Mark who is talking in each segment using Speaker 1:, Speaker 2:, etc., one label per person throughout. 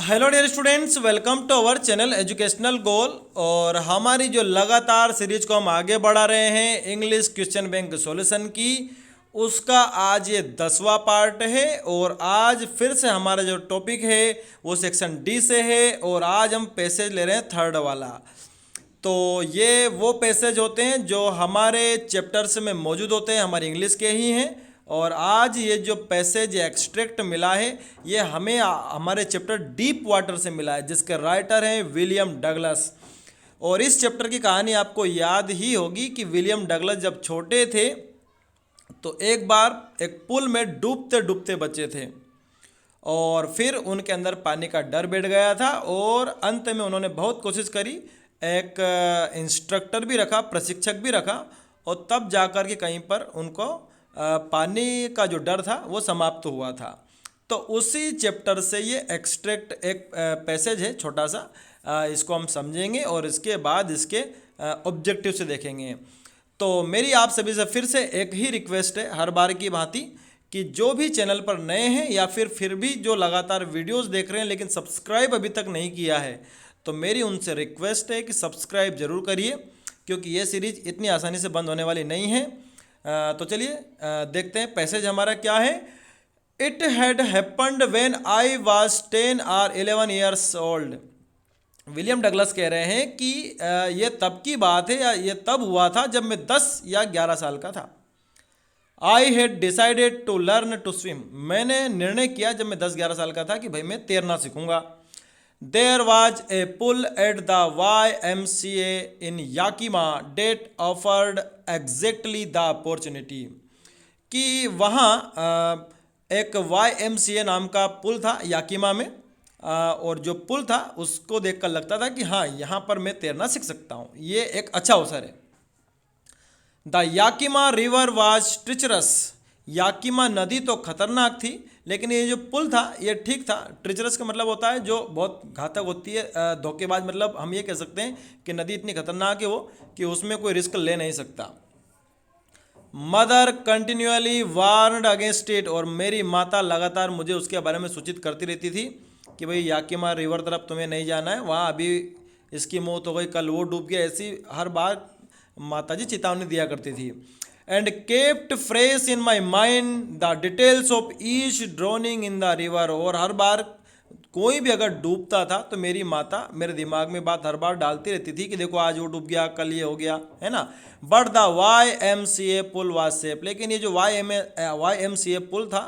Speaker 1: Hello dear students, welcome to our channel educational goal. और हमारी जो लगातार सीरीज को हम आगे बढ़ा रहे हैं इंग्लिश क्वेश्चन बैंक सॉल्यूशन की, उसका आज ये 10वां पार्ट है। और आज फिर से हमारा जो टॉपिक है वो सेक्शन डी से है और आज हम पैसेज ले रहे हैं थर्ड वाला। तो ये वो पैसेज होते हैं जो हमारे चैप्टर्स में मौजूद होते हैं, हमारे इंग्लिश के ही हैं। और आज ये जो पैसेज एक्सट्रैक्ट मिला है ये हमें हमारे चैप्टर डीप वाटर से मिला है, जिसके राइटर हैं विलियम डगलस। और इस चैप्टर की कहानी आपको याद ही होगी कि विलियम डगलस जब छोटे थे तो एक बार एक पुल में डूबते डूबते बचे थे और फिर उनके अंदर पानी का डर बैठ गया था और अंत में उन्होंने बहुत कोशिश करी, एक इंस्ट्रक्टर भी रखा, प्रशिक्षक भी रखा, और तब जाकर के कहीं पर उनको पानी का जो डर था वो समाप्त हुआ था। तो उसी चैप्टर से ये एक्सट्रैक्ट एक पैसेज है छोटा सा, इसको हम समझेंगे और इसके बाद इसके ऑब्जेक्टिव से देखेंगे। तो मेरी आप सभी से फिर से एक ही रिक्वेस्ट है, हर बार की भांति, कि जो भी चैनल पर नए हैं या फिर भी जो लगातार वीडियोस देख रहे हैं लेकिन सब्सक्राइब अभी तक नहीं किया है, तो मेरी उनसे रिक्वेस्ट है कि सब्सक्राइब जरूर करिए, क्योंकि ये सीरीज इतनी आसानी से बंद होने वाली नहीं है। तो चलिए देखते हैं पैसेज हमारा क्या है। It had happened when I was 10 और 11 ईयर्स ओल्ड। विलियम डगलस कह रहे हैं कि ये तब की बात है या ये तब हुआ था जब मैं 10 या 11 साल का था। I had decided to learn to swim. मैंने निर्णय किया जब मैं 10-11 साल का था कि भाई मैं तैरना सीखूंगा। There was a pool at the YMCA in Yakima that offered exactly the opportunity. कि वहाँ एक YMCA नाम का पुल था याकिमा में, और जो पुल था उसको देखकर लगता था कि हाँ, यहाँ पर मैं तैरना सीख सकता हूँ, ये एक अच्छा अवसर है। The Yakima river was treacherous. Yakima नदी तो खतरनाक थी, लेकिन ये जो पुल था ये ठीक था। ट्रिचरस का मतलब होता है जो बहुत घातक होती है, धोखेबाज। मतलब हम ये कह सकते हैं कि नदी इतनी खतरनाक है वो कि उसमें कोई रिस्क ले नहीं सकता। Mother continually warned against it. और मेरी माता लगातार मुझे उसके बारे में सूचित करती रहती थी कि भाई याकिमा रिवर तरफ तुम्हें नहीं जाना है, वहाँ अभी इसकी मौत हो गई, कल वो डूब गया। ऐसी हर बार माताजी चेतावनी दिया करती थी। And kept fresh in my mind the details of each droning in the river. और हर बार कोई भी अगर डूबता था तो मेरी माता मेरे दिमाग में बात हर बार डालती रहती थी कि देखो आज वो डूब गया, कल ये हो गया, है ना। But the YMCA pool was safe. लेकिन ये जो YMCA पुल था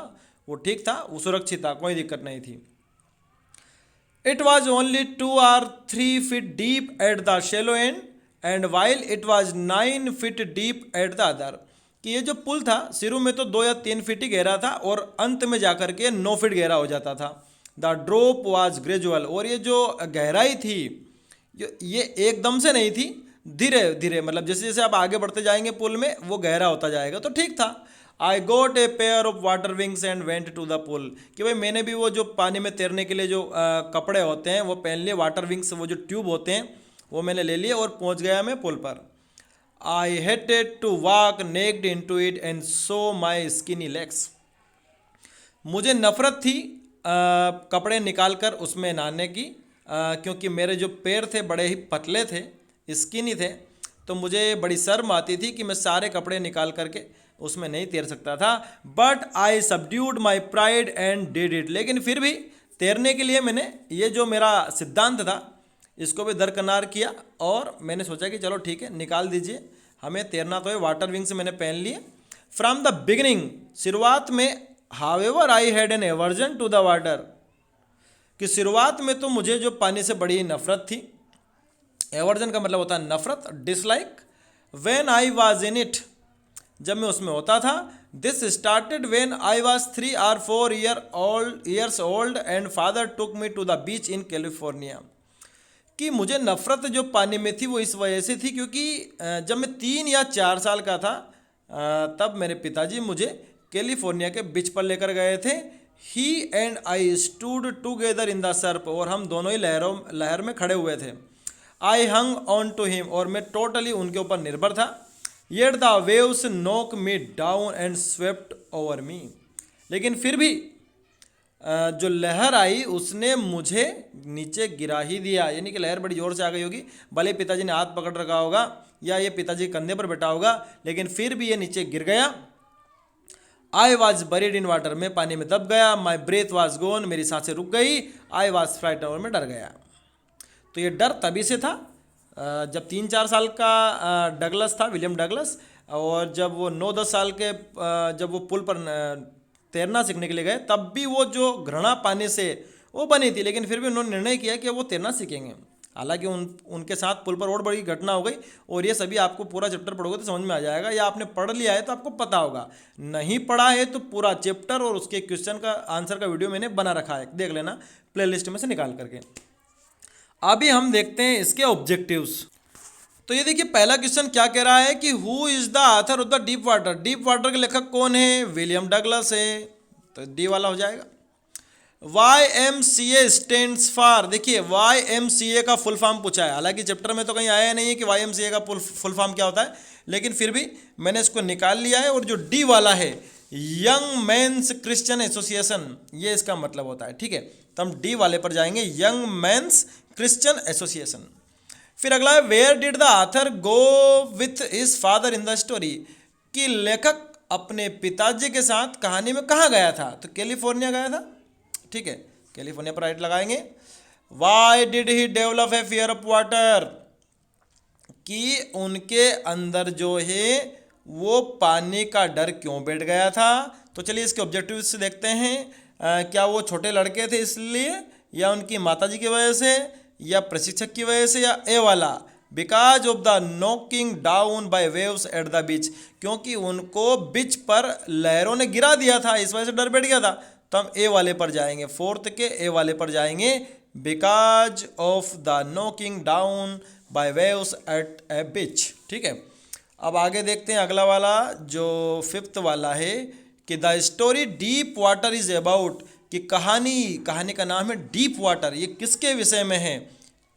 Speaker 1: वो ठीक था, वो सुरक्षित था, कोई दिक्कत नहीं थी। It was only 2 or 3 feet deep at the shallow and and while it was 9 feet deep at the other. कि ये जो पुल था शुरू में तो 2 या 3 फीट ही गहरा था और अंत में जाकर के 9 फीट गहरा हो जाता था। The drop was gradual. और ये जो गहराई थी ये एकदम से नहीं थी, धीरे धीरे, मतलब जैसे जैसे आप आगे बढ़ते जाएंगे पुल में वो गहरा होता जाएगा, तो ठीक था। I got a pair of water wings and went to the pool. कि भाई मैंने भी वो जो पानी में तैरने के लिए जो कपड़े होते हैं वो पहन लिए, वाटर विंग्स, वो जो ट्यूब होते हैं वो मैंने ले लिए और पहुंच गया मैं पुल पर। I hated to walk naked in to it and so my skinny legs. मुझे नफरत थी कपड़े निकाल कर उसमें नहाने की, क्योंकि मेरे जो पैर थे बड़े ही पतले थे, स्किनी थे, तो मुझे बड़ी शर्म आती थी कि मैं सारे कपड़े निकाल करके उसमें नहीं तैर सकता था। But I subdued my pride and did it. लेकिन फिर भी तैरने के लिए मैंने ये जो मेरा सिद्धांत था इसको भी दरकिनार किया और मैंने सोचा कि चलो ठीक है, निकाल दीजिए, हमें तैरना तो है। वाटर विंग्स मैंने पहन लिए। फ्रॉम द बिगिनिंग, शुरुआत में, however I had an aversion to the water. कि शुरुआत में तो मुझे जो पानी से बड़ी नफरत थी। एवर्जन का मतलब होता है नफरत, dislike. When I was in it, जब मैं उसमें होता था। This started when I was 3 or 4 years old and father took me to the beach in California. कि मुझे नफरत जो पानी में थी वो इस वजह से थी क्योंकि जब मैं 3 या 4 साल का था तब मेरे पिताजी मुझे कैलिफोर्निया के बीच पर लेकर गए थे। He and I stood together in the surf. और हम दोनों ही लहर में खड़े हुए थे। I hung on to him. और मैं टोटली उनके ऊपर निर्भर था। येट द वेव्स नोक me down and swept over me. लेकिन फिर भी जो लहर आई उसने मुझे नीचे गिरा ही दिया, यानी कि लहर बड़ी जोर से आ गई होगी, भले पिताजी ने हाथ पकड़ रखा होगा या ये पिताजी के कंधे पर बैठा होगा, लेकिन फिर भी ये नीचे गिर गया। I was buried in water, मैं पानी में दब गया। माई ब्रेथ वॉज गोन, मेरी सांसें रुक गई। आई वॉज फ्राइटन, और मैं डर गया। तो ये डर तभी से था जब 3-4 साल का डगलस था, विलियम डगलस, और जब वो 9-10 साल के जब वो पुल पर तैरना सीखने के लिए गए, तब भी वो जो घृणा पानी से वो बनी थी, लेकिन फिर भी उन्होंने निर्णय किया कि वो तैरना सीखेंगे। हालांकि उनके साथ पुल पर और बड़ी घटना हो गई, और ये सभी आपको पूरा चैप्टर पढ़ोगे तो समझ में आ जाएगा, या आपने पढ़ लिया है तो आपको पता होगा, नहीं पढ़ा है तो पूरा चैप्टर और उसके क्वेश्चन का आंसर का वीडियो मैंने बना रखा है, देख लेना प्लेलिस्ट में से निकाल करके। अभी हम देखते हैं इसके ऑब्जेक्टिव्स। तो ये देखिए पहला क्वेश्चन क्या कह रहा है कि who is the author of the deep water, deep water के लेखक कौन है, विलियम डगलस है, तो डी वाला हो जाएगा। YMCA स्टैंड्स फॉर, देखिए YMCA का फुल फॉर्म पूछा है, हालांकि चैप्टर में तो कहीं आया नहीं है कि YMCA का फुल फॉर्म क्या होता है, लेकिन फिर भी मैंने इसको निकाल लिया है। और जो डी वाला है यंग मेंस क्रिश्चियन एसोसिएशन, ये इसका मतलब होता है, ठीक है। तो हम डी वाले पर जाएंगे, यंग मेंस क्रिश्चियन एसोसिएशन। फिर अगला है where did the author go with his father in the story, कि लेखक अपने पिताजी के साथ कहानी में कहाँ गया था, तो कैलिफोर्निया गया था, ठीक है, कैलिफोर्निया पर राइट लगाएंगे। Why did he develop a fear of water, कि उनके अंदर जो है वो पानी का डर क्यों बैठ गया था। तो चलिए इसके ऑब्जेक्टिव से देखते हैं, क्या वो छोटे लड़के थे इसलिए, या उनकी माताजी की वजह से, या प्रशिक्षक की वजह से, या ए वाला because of the knocking down by waves at the beach, क्योंकि उनको बीच पर लहरों ने गिरा दिया था, इस वजह से डर बैठ गया था। तो हम ए वाले पर जाएंगे, फोर्थ के ए वाले पर जाएंगे, because of the knocking down by waves at a beach, ठीक है। अब आगे देखते हैं अगला वाला जो फिफ्थ वाला है, कि the story deep water is about, कि कहानी का नाम है डीप वाटर, ये किसके विषय में है,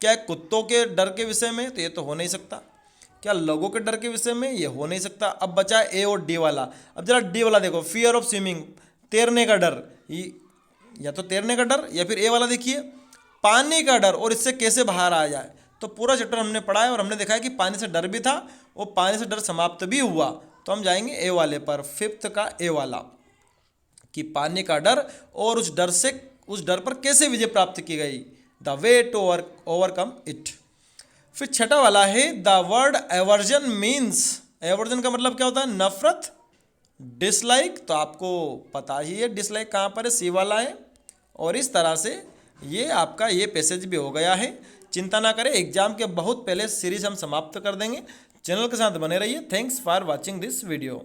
Speaker 1: क्या कुत्तों के डर के विषय में, तो ये तो हो नहीं सकता। क्या लोगों के डर के विषय में, ये हो नहीं सकता। अब बचा ए और डी वाला। अब जरा डी वाला देखो, फियर ऑफ स्विमिंग, तैरने का डर, या तो तैरने का डर, या फिर ए वाला देखिए पानी का डर, और इससे कैसे बाहर आ जाए। तो पूरा चैप्टर हमने पढ़ा है और हमने देखा है कि पानी से डर भी था और पानी से डर समाप्त भी हुआ। तो हम जाएंगे ए वाले पर, फिफ्थ का ए वाला, कि पानी का डर और उस डर पर कैसे विजय प्राप्त की गई, the way to overcome it. फिर छठा वाला है the word aversion means, aversion का मतलब क्या होता है, नफरत, डिसलाइक, तो आपको पता ही है डिसलाइक कहाँ पर है, सी वाला है। और इस तरह से ये आपका ये पैसेज भी हो गया है। चिंता ना करें, एग्जाम के बहुत पहले सीरीज हम समाप्त कर देंगे। चैनल के साथ बने रहिए। Thanks for watching this video.